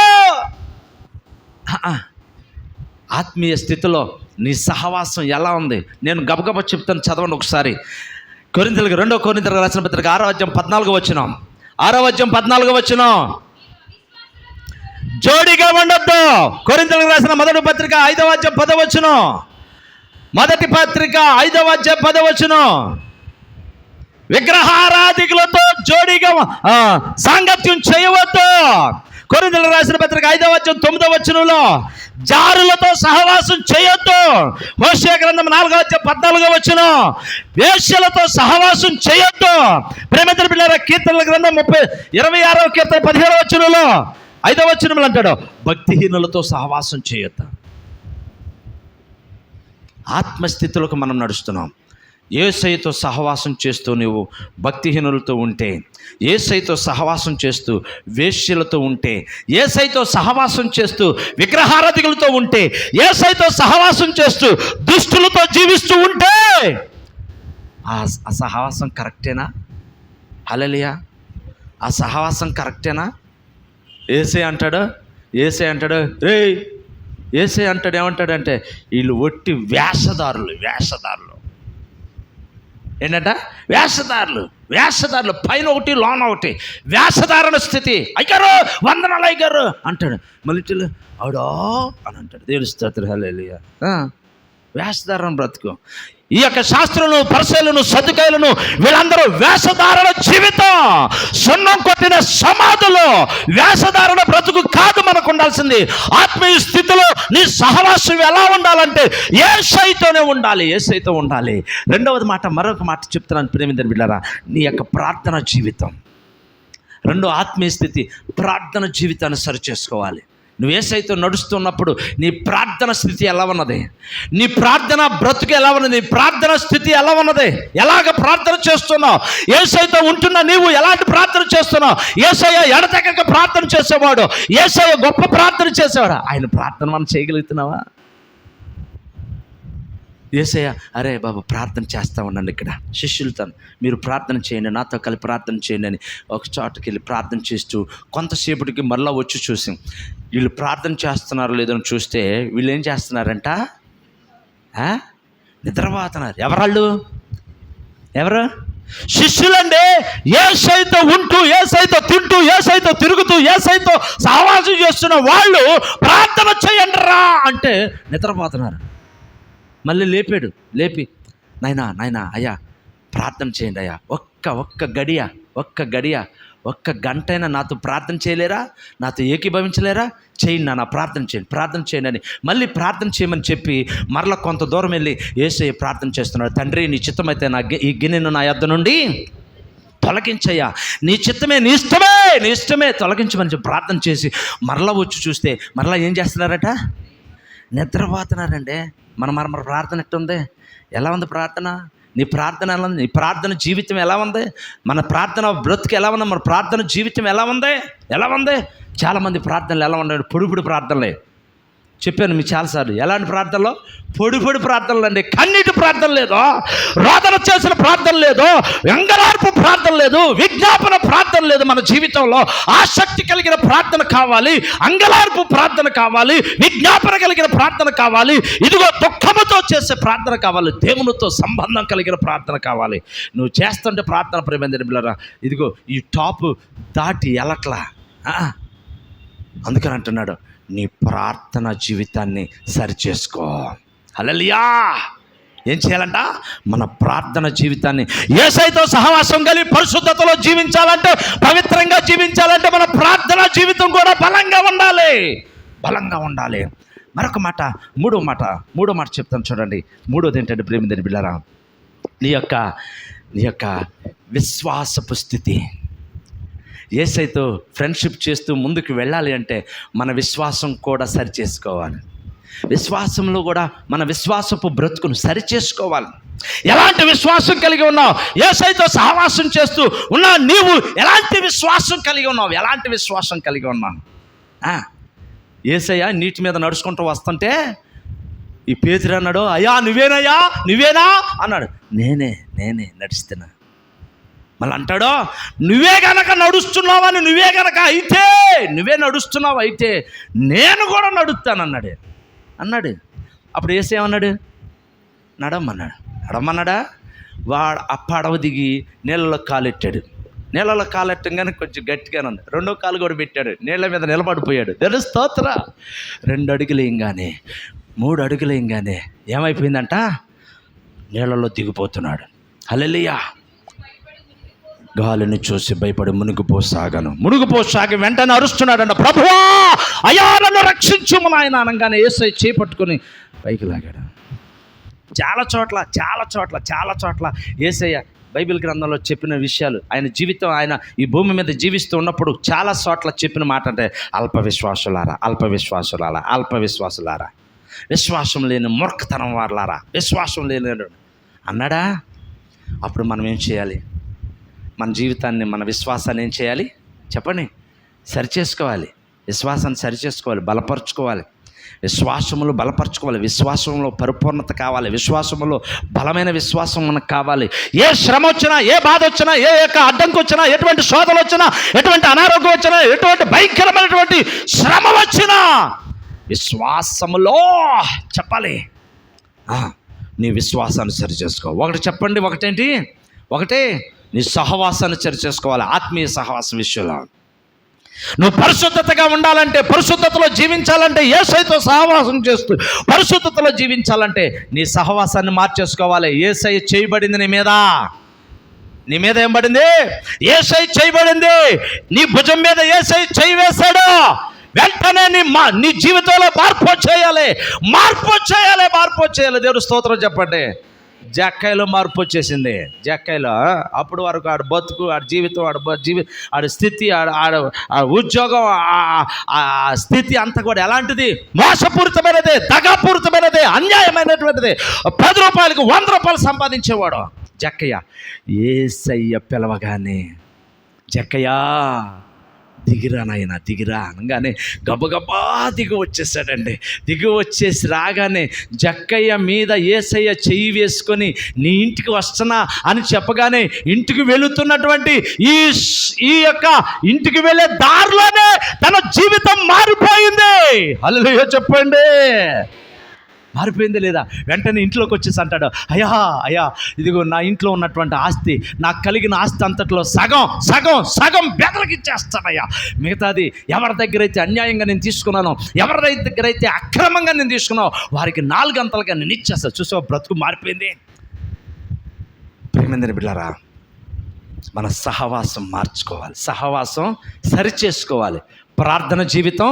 ఆత్మీయ స్థితిలో నీ సహవాసం ఎలా ఉంది? నేను గబగబా చెప్తాను, చదవండి ఒకసారి. కొరింథీయులకు 2 కొరింథీయులకు రాసిన పత్రిక 6వ అధ్యాయం 14వ వచనం. జోడిగా ఉండొద్దు. కొరింథీయులకు రాసిన మొదటి పత్రిక 5వ అధ్యాయం 10వ వచనం. మొదటి పత్రిక 5వ అధ్యాయం 10వ వచనం. విగ్రహారాధికులతో జోడిగా సాంగత్యం చేయవద్దు. కొరింథీయులకు రాసిన పత్రిక 5వ అధ్యాయం 9వ వచనంలో జారులతో సహవాసం చేయొద్దు. హోషేయ గ్రంథం 4వ అధ్యాయం 14వ వచనం. వేశ్యలతో సహవాసం చేయొద్దు. ప్రేమిద్ర పిల్లల కీర్తనల గ్రంథం 26వ కీర్తన 17వ వచనంలో 5వ వచనంలో అంటాడు, భక్తిహీనులతో సహవాసం చేయొద్దు. ఆత్మస్థితిలోకి మనం నడుస్తున్నాం. యేసయ్యతో సహవాసం చేస్తూ నువ్వు భక్తిహీనులతో ఉంటే, యేసయ్యతో సహవాసం చేస్తూ వేశ్యలతో ఉంటే, యేసయ్యతో సహవాసం చేస్తూ విగ్రహారాధికులతో ఉంటే, యేసయ్యతో సహవాసం చేస్తూ దుష్టులతో జీవిస్తూ ఉంటే ఆ సహవాసం కరెక్టేనా? హల్లెలూయా! ఆ సహవాసం కరెక్టేనా? యేసయ్య అంటాడు రేయ్, యేసయ్య అంటాడు ఏమంటాడంటే, వీళ్ళు ఒట్టి వేషధారులు ఏంటంట? వేషధారులు పైన ఒకటి లోన ఒకటి వేషధారణ స్థితి. అయ్యారు వందనాలు అయ్యారు అంటాడు, మళ్ళీ ఆవిడా అని అంటాడు. దేవుని స్తోత్రం, హల్లెలూయా. వేషధారణ బ్రతుకు. ఈ యొక్క శాస్త్రులను, పరిసయ్యులను, సద్దుకాయులను వీళ్ళందరూ వేషధారణ జీవితం. సున్నం కొట్టిన సమాధిలో వేషధారణ బ్రతుకు కాదు మనకు ఉండాల్సింది. ఆత్మీయ స్థితిలో నీ సహవాసం ఎలా ఉండాలంటే యేసయ్యతోనే ఉండాలి, యేసయ్యతో ఉండాలి. రెండవది మాట, మరొక మాట చెప్తున్నాను ప్రేమించిన బిడ్డలారా, నీ యొక్క ప్రార్థన జీవితం. రెండో ఆత్మీయ స్థితి, ప్రార్థన జీవితాన్ని సరిచేసుకోవాలి. నువ్వు యేసయ్యతో నడుస్తున్నప్పుడు నీ ప్రార్థన స్థితి ఎలా ఉన్నది? నీ ప్రార్థన బ్రతుకు ఎలా ఉన్నది? నీ ప్రార్థన స్థితి ఎలా ఉన్నది? ఎలాగ ప్రార్థన చేస్తున్నావు? యేసయ్యతో ఉంటున్న నీవు ఎలాంటి ప్రార్థన చేస్తున్నావు? యేసయ్య ఎడతెగక ప్రార్థన చేసేవాడు, యేసయ్య గొప్ప ప్రార్థన చేసేవాడు. ఆయన ప్రార్థన మనం చేయగలుగుతున్నావా? యేసయ్య అరే బాబు ప్రార్థన చేస్తూ ఉండండి, ఇక్కడ శిష్యులతో మీరు ప్రార్థన చేయండి, నాతో కలిపి ప్రార్థన చేయండి అని ఒక చోటకి వెళ్ళి ప్రార్థన చేస్తూ కొంతసేపటికి మరలా వచ్చి చూసి వీళ్ళు ప్రార్థన చేస్తున్నారో లేదో అని చూస్తే వీళ్ళు ఏం చేస్తున్నారంట? నిద్రపోతున్నారు. ఎవరు? శిష్యులండి. యేసయ్యతో ఉంటూ, యేసయ్యతో తింటూ, యేసయ్యతో తిరుగుతూ, యేసయ్యతో సహవాసం చేస్తున్న వాళ్ళు ప్రార్థన చేయండి రా అంటే నిద్రపోతున్నారు. మళ్ళీ లేపి నాయనా అయ్యా ప్రార్థన చేయండి అయ్యా, ఒక్క గంటైనా నాతో ప్రార్థన చేయలేరా? నాతో ఏకీభవించలేరా? చేయండి నా ప్రార్థన చేయండి అని మళ్ళీ ప్రార్థన చేయమని చెప్పి మరలా కొంత దూరం వెళ్ళి యేసయ్య ప్రార్థన చేస్తున్నాడు. తండ్రి నీ చిత్తమైతే ఈ గిన్నెను నా యొద్ద నుండి తొలగించయ్యా, నీ చిత్తమే, నీ ఇష్టమే తొలగించమని చెప్పి ప్రార్థన చేసి మరలా వచ్చి చూస్తే మరలా ఏం చేస్తున్నారట? నిద్రపోతున్నారండి. మన ప్రార్థన ఎట్టుంది? ఎలా ఉంది ప్రార్థన? నీ ప్రార్థన ఎలా ఉంది? నీ ప్రార్థన జీవితం ఎలా ఉంది? మన ప్రార్థన బ్రతుకు ఎలా ఉంది? మన ప్రార్థన జీవితం ఎలా ఉంది? చాలామంది ప్రార్థనలు ఎలా ఉన్నాయి? పొడి ప్రార్థనలే చెప్పాను మీకు చాలాసార్లు. ఎలాంటి ప్రార్థనలో? పొడి ప్రార్థనలు అండి. కన్నీటి ప్రార్థన లేదు, రోదన చేసిన ప్రార్థన లేదు, అంగలార్పు ప్రార్థన లేదు, విజ్ఞాపన ప్రార్థన లేదు. మన జీవితంలో ఆసక్తి కలిగిన ప్రార్థన కావాలి, అంగలార్పు ప్రార్థన కావాలి, విజ్ఞాపన కలిగిన ప్రార్థన కావాలి, ఇదిగో దుఃఖముతో చేసే ప్రార్థన కావాలి, దేవునితో సంబంధం కలిగిన ప్రార్థన కావాలి. నువ్వు చేస్తుంటే ప్రార్థన ప్రేమందిన బిళ్ళరా, ఇదిగో ఈ టాప్ దాటి ఎలట్లా. అందుకని అంటున్నాడు, నీ ప్రార్థన జీవితాన్ని సరిచేసుకో. హల్లెలూయా! ఏం చేయాలంట? మన ప్రార్థన జీవితాన్ని యేసయ్యతో సహవాసం కలిగి పరిశుద్ధతలో జీవించాలంటే, పవిత్రంగా జీవించాలంటే మన ప్రార్థన జీవితం కూడా బలంగా ఉండాలి. మరొక మాట, మూడో మాట చెప్తాను చూడండి. మూడోది ఏంటంటే ప్రేమిందని బిళ్ళరా, నీ యొక్క విశ్వాసపు స్థితి. యేసయ్యతో ఫ్రెండ్షిప్ చేస్తూ ముందుకు వెళ్ళాలి అంటే మన విశ్వాసం కూడా సరిచేసుకోవాలి. విశ్వాసంలో కూడా మన విశ్వాసపు బ్రతుకును సరిచేసుకోవాలి. ఎలాంటి విశ్వాసం కలిగి ఉన్నావు? యేసయ్యతో సహవాసం చేస్తూ ఉన్నా నీవు ఎలాంటి విశ్వాసం కలిగి ఉన్నావు? యేసయ్య నీటి మీద నడుచుకుంటూ వస్తుంటే ఈ పేతురు అన్నాడు, అయ్యా నువ్వేనా అన్నాడు. నేనే నడుస్తున్నా. మళ్ళీ అంటాడు, నువ్వే నడుస్తున్నావు అయితే నేను కూడా నడుస్తాను అన్నాడు. అప్పుడు యేసు ఏమన్నాడు? నడమన్నాడా? వాడు అడవ దిగి నీళ్ళలో కాలెట్టాడు. నీళ్ళలో కాలెట్టంగానే కొంచెం గట్టిగానే ఉంది. రెండో కాలు కూడా పెట్టాడు, నీళ్ళ మీద నిలబడిపోయాడు. స్తోత్ర. 2 అడుగులు వేయంగానే 3 అడుగులు వేయంగానే ఏమైపోయిందంట? నీళ్ళలో దిగిపోతున్నాడు. హల్లెలూయా! గాలిని చూసి భయపడి మునిగిపోసాగి వెంటనే అరుస్తున్నాడంట, ప్రభువా అయ్యా నన్ను రక్షించుము నాయన అనగానే యేసయ్య చేపట్టుకొని పైకి లాగాడు. చాలా చోట్ల యేసయ్య బైబిల్ గ్రంథంలో చెప్పిన విషయాలు, ఆయన జీవితం, ఆయన ఈ భూమి మీద జీవిస్తూ ఉన్నప్పుడు చాలా చోట్ల చెప్పిన మాట అంటే, అల్ప విశ్వాసులారా విశ్వాసం లేని మూర్ఖతనం వాళ్ళారా, విశ్వాసం లేని అన్నాడా? అప్పుడు మనం ఏం చేయాలి? మన జీవితాన్ని, మన విశ్వాసాన్ని ఏం చేయాలి చెప్పండి? సరిచేసుకోవాలి. విశ్వాసాన్ని సరిచేసుకోవాలి, బలపరుచుకోవాలి. విశ్వాసములో బలపరుచుకోవాలి. విశ్వాసంలో పరిపూర్ణత కావాలి. విశ్వాసంలో బలమైన విశ్వాసం మనకు కావాలి. ఏ శ్రమ వచ్చినా, ఏ బాధ వచ్చినా, ఏ యొక్క అడ్డంకి వచ్చినా, ఎటువంటి శోధన వచ్చినా, ఎటువంటి అనారోగ్యం వచ్చినా, ఎటువంటి భయంకరమైనటువంటి శ్రమ వచ్చినా విశ్వాసములో చెప్పాలి, నీ విశ్వాసాన్ని సరి చేసుకో. ఒకటి చెప్పండి, ఒకటేంటి? ఒకటే నీ సహవాసాన్ని సరి చేసుకోవాలి. ఆత్మీయ సహవాసం విషయంలో నువ్వు పరిశుద్ధతగా ఉండాలంటే, పరిశుద్ధతలో జీవించాలంటే, యేసయ్యతో సహవాసం చేస్తూ పరిశుద్ధతలో జీవించాలంటే నీ సహవాసాన్ని మార్చేసుకోవాలి. యేసయ్య చేయబడింది నీ మీద. నీ మీద ఏం పడింది? యేసయ్య చేయబడింది. నీ భుజం మీద యేసయ్య చేయి వేశాడు. వెంటనే నీ జీవితంలో మార్పు వచ్చేయాలి. దేవుడు స్తోత్రం చెప్పండి. జక్కయ్యలో మార్పు వచ్చేసింది. జక్కయ్యలో అప్పుడు వరకు ఆడ బతుకు, ఆడ జీవితం, ఆడ స్థితి, ఆడ ఉద్యోగం, ఆ స్థితి అంతా కూడా ఎలాంటిది? మోసపూరితమైనదే, దగాపూరితమైనదే, అన్యాయమైనటువంటిది. 10 రూపాయలకు 100 రూపాయలు సంపాదించేవాడు జక్కయ్య. యేసయ్య పిలవగానే జక్కయ్య దిగిరా నాయన, దిగిరా అనగానే గబగబా దిగి వచ్చేసాడండి. దిగి వచ్చేసి రాగానే జక్కయ్య మీద యేసయ్య చెయ్యి వేసుకొని నీ ఇంటికి వస్తున్నా అని చెప్పగానే ఇంటికి వెళుతున్నటువంటి ఈ యొక్క ఇంటికి వెళ్ళే దారిలోనే తన జీవితం మారిపోయింది. హల్లెలూయా చెప్పండి. మారిపోయింది లేదా? వెంటనే ఇంట్లోకి వచ్చేసి అంటాడు, అయ్యా ఇదిగో నా ఇంట్లో ఉన్నటువంటి ఆస్తి, నాకు కలిగిన ఆస్తి అంతట్లో సగం బెదలకి ఇచ్చేస్తానయ్యా. మిగతాది ఎవరి దగ్గర అయితే అన్యాయంగా నేను తీసుకున్నానో, ఎవరి దగ్గర అయితే అక్రమంగా నేను తీసుకున్నావు, వారికి 4 అంతలుగా నేను ఇచ్చేస్తాను. చూసావా, బ్రతుకు మారిపోయింది. ప్రియమైన బిడ్డలారా, మన సహవాసం మార్చుకోవాలి, సహవాసం సరిచేసుకోవాలి, ప్రార్థన జీవితం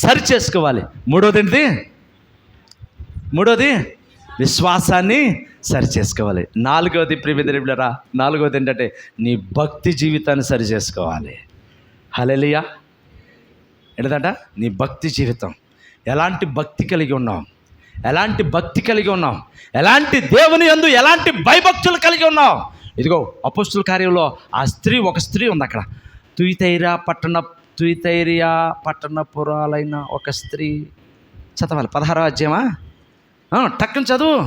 సరిచేసుకోవాలి. మూడోది విశ్వాసాన్ని సరిచేసుకోవాలి. 4వది ప్రియమైన బిడ్డలారా, 4వది ఏంటంటే నీ భక్తి జీవితాన్ని సరిచేసుకోవాలి. హల్లెలూయా. ఏంటంట? నీ భక్తి జీవితం. ఎలాంటి భక్తి కలిగి ఉన్నాం, ఎలాంటి దేవుని యందు ఎలాంటి భయభక్తులు కలిగి ఉన్నాం. ఇదిగో అపోస్తుల కార్యంలో ఒక స్త్రీ ఉంది అక్కడ. తుయితైరియా పట్టణపురాలైన ఒక స్త్రీ. చదవాలి 16వ అధ్యాయమా? టక్కున చదువు.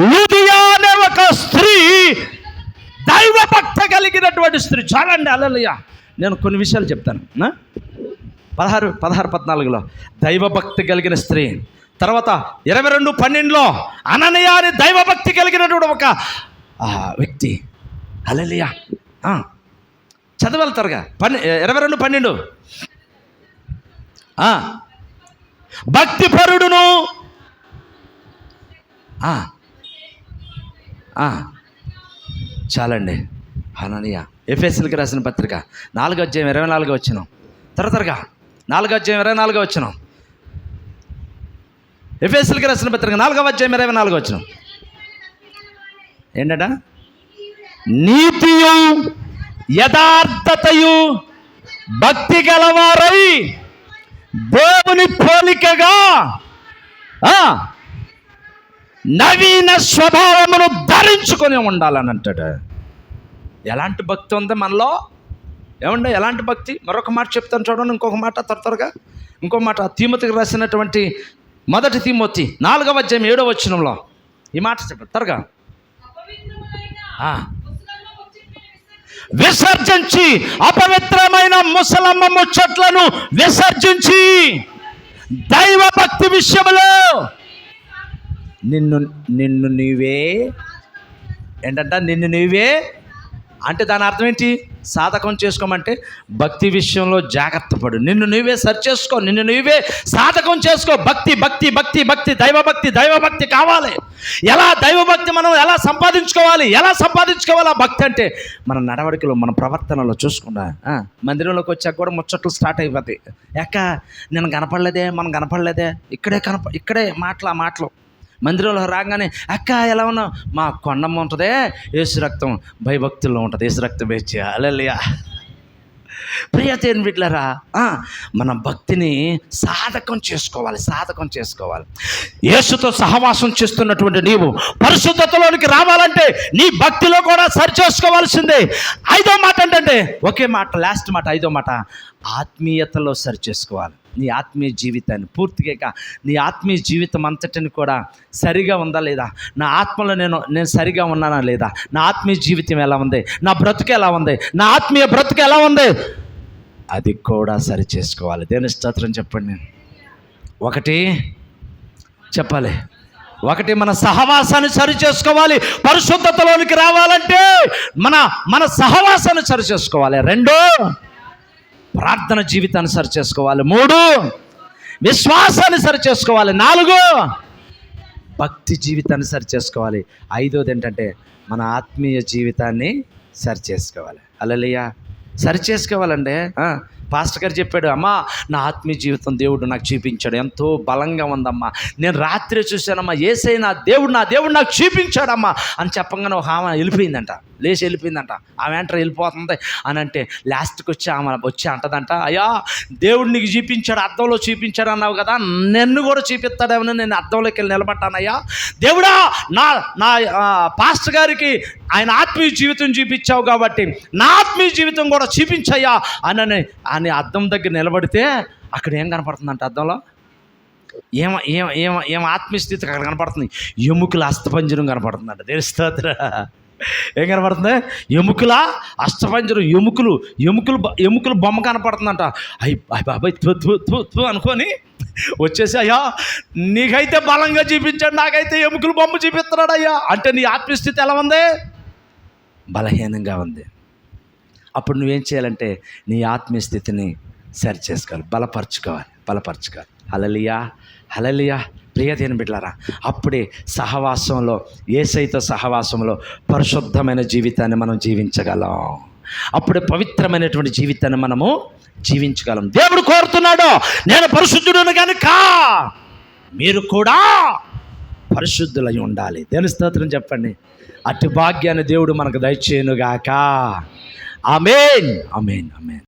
లూదియా అనే ఒక స్త్రీ, దైవభక్తి కలిగినటువంటి స్త్రీ. చాలండి, హల్లెలూయా. నేను కొన్ని విషయాలు చెప్తాను. 16-14లో దైవభక్తి కలిగిన స్త్రీ. తర్వాత 22:12లో అననీయ అని దైవభక్తి కలిగినటువంటి ఒక వ్యక్తి. హల్లెలూయా. చదవాలి త్వరగా. 22:12 భక్తిపరుడును చాలండి. అననీయ. ఎఫెసీయులకు రాసిన పత్రిక 4వ అధ్యాయం 24వ వచనం. త్వరగా 4వ అధ్యాయం 24వ వచనం. ఎఫెసీయులకు రాసిన పత్రిక 4వ అధ్యాయం 24వ వచనం. ఏంటట? నీతియు యథార్థతయు భక్తి గలవారై దేవుని పోలికగా నవీన స్వభావమును ధరించుకొని ఉండాలని అంటాడు. ఎలాంటి భక్తి ఉందో మనలో? ఏమంటే ఎలాంటి భక్తి? మరొక మాట చెప్తాను చూడండి. ఇంకో మాట తీమోతికి రాసినటువంటి 1 తీమోతి 4వ అధ్యాయం 7వ వచనంలో ఈ మాట చెప్పండి త్వరగా. విసర్జించి, అపవిత్రమైన ముసలమ్మ ముచ్చట్లను విసర్జించి దైవ భక్తి విషయంలో నిన్ను నీవే అంటే దాని అర్థం ఏంటి? సాధకం చేసుకోమంటే భక్తి విషయంలో జాగ్రత్త పడు. నిన్ను నువ్వే సరి చేసుకో, నిన్ను నువ్వే సాధకం చేసుకో. భక్తి దైవభక్తి కావాలి. ఎలా దైవభక్తి మనం ఎలా సంపాదించుకోవాలి ఆ భక్తి అంటే మన నడవడికలో, మన ప్రవర్తనలో చూసుకుంటా. మందిరంలోకి వచ్చాక కూడా ముచ్చట్లు స్టార్ట్ అయిపోతాయి. నేను కనపడలేదే, మనం కనపడలేదే, ఇక్కడే మాటలు. మందిరంలో రాగానే అక్క ఎలా ఉన్నావు? మా కొండమ్మ ఉంటుందే, యేసు రక్తం భయభక్తుల్లో ఉంటుంది, యేసు రక్తం వేచి. హల్లెలూయా. ప్రియతైన బిడ్డలారా, మన భక్తిని సాధకం చేసుకోవాలి. యేసుతో సహవాసం చేస్తున్నటువంటి నీవు పరిశుద్ధతలోనికి రావాలంటే నీ భక్తిలో కూడా సరి చేసుకోవాల్సిందే. ఐదో మాట ఏంటంటే, ఒకే మాట, లాస్ట్ మాట, ఐదో మాట, ఆత్మీయతలో సరి చేసుకోవాలి. నీ ఆత్మీయ జీవితాన్ని పూర్తిగా, నీ ఆత్మీయ జీవితం అంతటిని కూడా సరిగా ఉందా లేదా, నా ఆత్మలో నేను సరిగా ఉన్నానా లేదా, నా ఆత్మీయ జీవితం ఎలా ఉంది, నా బ్రతుకు ఎలా ఉంది, నా ఆత్మీయ బ్రతుకు ఎలా ఉంది, అది కూడా సరి చేసుకోవాలి. దేవుని స్తోత్రం చెప్పండి. ఒకటి మన సహవాసాన్ని సరి చేసుకోవాలి. పరిశుద్ధతలోనికి రావాలంటే మన సహవాసాన్ని సరి చేసుకోవాలి. 2, ప్రార్థన జీవితాన్ని సరి చేసుకోవాలి. 3, విశ్వాసాన్ని సరి చేసుకోవాలి. 4, భక్తి జీవితాన్ని సరి చేసుకోవాలి. 5వది ఏంటంటే, మన ఆత్మీయ జీవితాన్ని సరి చేసుకోవాలి. హల్లెలూయా. సరి చేసుకోవాలంటే పాస్టర్ గారు చెప్పాడు, అమ్మా నా ఆత్మీయ జీవితం దేవుడు నాకు చూపించాడు, ఎంతో బలంగా ఉందమ్మా, నేను రాత్రి చూశానమ్మా, యేసయ్య నా దేవుడు నాకు చూపించాడమ్మా అని చెప్పగానే ఒక ఆమె లేచి వెళ్ళిపోయిందంట. ఆమె వెంటనే వెళ్ళిపోతుంది అని అంటే, లాస్ట్కి ఆమె వచ్చి అంటదంట, అయ్యా దేవుడు నీకు చూపించాడు, అద్దంలో చూపించాడు అన్నావు కదా, నన్ను కూడా చూపిస్తాడేమని నేను అద్దంలోకి వెళ్ళి నిలబడ్డానయ్యా. దేవుడా, నా పాస్టర్ గారికి ఆయన ఆత్మీయ జీవితం చూపించావు కాబట్టి నా ఆత్మీయ జీవితం కూడా చూపించయ్యా అని అద్దం దగ్గర నిలబడితే అక్కడ ఏం కనపడుతుందంట, అద్దంలో ఏం ఆత్మీయ స్థితి అక్కడ కనపడుతుంది. ఎముకల అస్థిపంజరం కనపడుతుందంట. తెలుస్తుందిరా, ఏం కనపడుతుంది? ఎముకల అస్థిపంజరం, ఎముకలు బొమ్మ కనపడుతుందంట. అయ్యి బాబాయ్ తూ అనుకొని వచ్చేసి, అయ్యా నీకైతే బలంగా చూపించాడు, నాకైతే ఎముకలు బొమ్మ చూపిస్తున్నాడు అయ్యా అంటే నీ ఆత్మీయ స్థితి ఎలా ఉంది? బలహీనంగా ఉంది. అప్పుడు నువ్వేం చేయాలంటే నీ ఆత్మీయ స్థితిని సరి చేసుకోవాలి, బలపరచుకోవాలి. హల్లెలూయా. ప్రియమైన బిడ్డలారా, అప్పుడే సహవాసంలో, యేసయ్యతో సహవాసంలో పరిశుద్ధమైన జీవితాన్ని మనం జీవించగలం. అప్పుడే పవిత్రమైనటువంటి జీవితాన్ని మనము జీవించగలం. దేవుడు కోరుతున్నాడు, నేను పరిశుద్ధుడును కనుక మీరు కూడా పరిశుద్ధులై ఉండాలి. దేవుని స్తోత్రం చెప్పండి. అటు భాగ్యాన్ని దేవుడు మనకు దయచేయునుగాక. ఆమేన్.